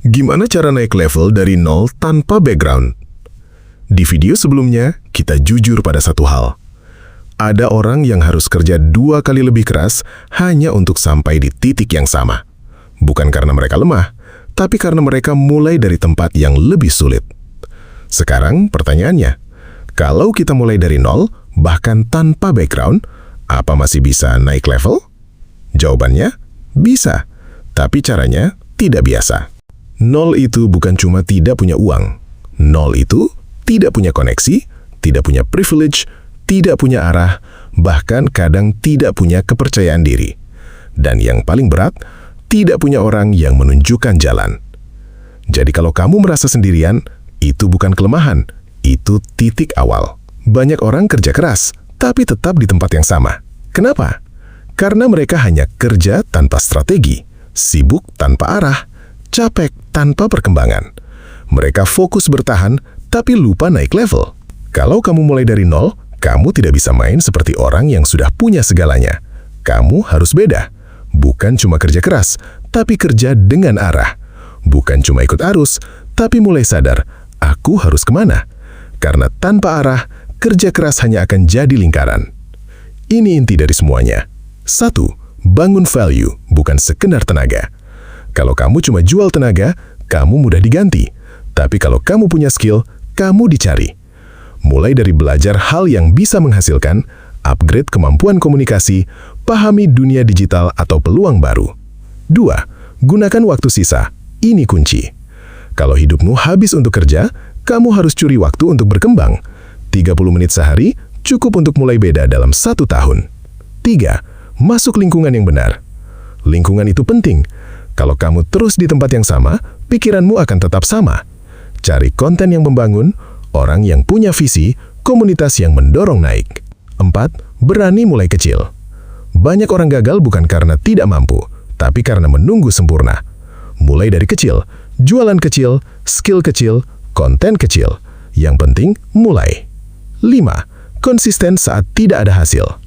Gimana cara naik level dari nol tanpa background? Di video sebelumnya, kita jujur pada satu hal. Ada orang yang harus kerja 2 kali lebih keras hanya untuk sampai di titik yang sama. Bukan karena mereka lemah, tapi karena mereka mulai dari tempat yang lebih sulit. Sekarang pertanyaannya, kalau kita mulai dari nol, bahkan tanpa background, apa masih bisa naik level? Jawabannya, bisa. Tapi caranya tidak biasa. Nol itu bukan cuma tidak punya uang. Nol itu tidak punya koneksi, tidak punya privilege, tidak punya arah, bahkan kadang tidak punya kepercayaan diri. Dan yang paling berat, tidak punya orang yang menunjukkan jalan. Jadi kalau kamu merasa sendirian, itu bukan kelemahan, itu titik awal. Banyak orang kerja keras, tapi tetap di tempat yang sama. Kenapa? Karena mereka hanya kerja tanpa strategi, sibuk tanpa arah, capek tanpa perkembangan. Mereka fokus bertahan, tapi lupa naik level. Kalau kamu mulai dari nol, kamu tidak bisa main seperti orang yang sudah punya segalanya. Kamu harus beda. Bukan cuma kerja keras, tapi kerja dengan arah. Bukan cuma ikut arus, tapi mulai sadar, aku harus kemana? Karena tanpa arah, kerja keras hanya akan jadi lingkaran. Ini inti dari semuanya. 1. Bangun value, bukan sekedar tenaga. Kalau kamu cuma jual tenaga, kamu mudah diganti. Tapi kalau kamu punya skill, kamu dicari. Mulai dari belajar hal yang bisa menghasilkan, upgrade kemampuan komunikasi, pahami dunia digital atau peluang baru. 2. Gunakan waktu sisa. Ini kunci. Kalau hidupmu habis untuk kerja, kamu harus curi waktu untuk berkembang. 30 menit sehari cukup untuk mulai beda dalam 1 tahun. 3. Masuk lingkungan yang benar. Lingkungan itu penting. Kalau kamu terus di tempat yang sama, pikiranmu akan tetap sama. Cari konten yang membangun, orang yang punya visi, komunitas yang mendorong naik. 4. Berani mulai kecil. Banyak orang gagal bukan karena tidak mampu, tapi karena menunggu sempurna. Mulai dari kecil, jualan kecil, skill kecil, konten kecil. Yang penting, mulai. 5. Konsisten saat tidak ada hasil.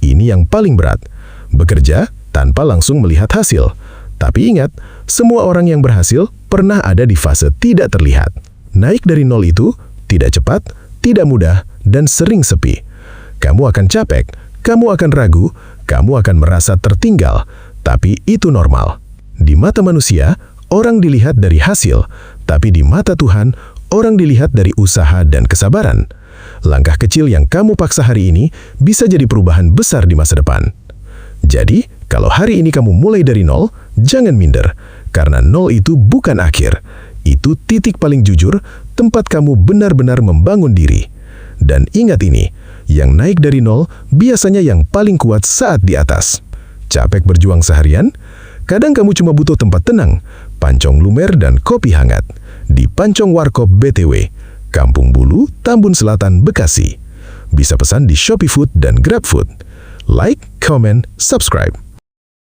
Ini yang paling berat. Bekerja tanpa langsung melihat hasil. Tapi ingat, semua orang yang berhasil pernah ada di fase tidak terlihat. Naik dari nol itu tidak cepat, tidak mudah, dan sering sepi. Kamu akan capek, kamu akan ragu, kamu akan merasa tertinggal, tapi itu normal. Di mata manusia, orang dilihat dari hasil, tapi di mata Tuhan, orang dilihat dari usaha dan kesabaran. Langkah kecil yang kamu paksa hari ini bisa jadi perubahan besar di masa depan. Jadi, kalau hari ini kamu mulai dari nol, jangan minder, karena nol itu bukan akhir. Itu titik paling jujur, tempat kamu benar-benar membangun diri. Dan ingat ini, yang naik dari nol biasanya yang paling kuat saat di atas. Capek berjuang seharian? Kadang kamu cuma butuh tempat tenang, pancong lumer dan kopi hangat. Di Pancong Warkop BTW, Kampung Bulu, Tambun Selatan, Bekasi. Bisa pesan di Shopee Food dan GrabFood. Like, comment, subscribe.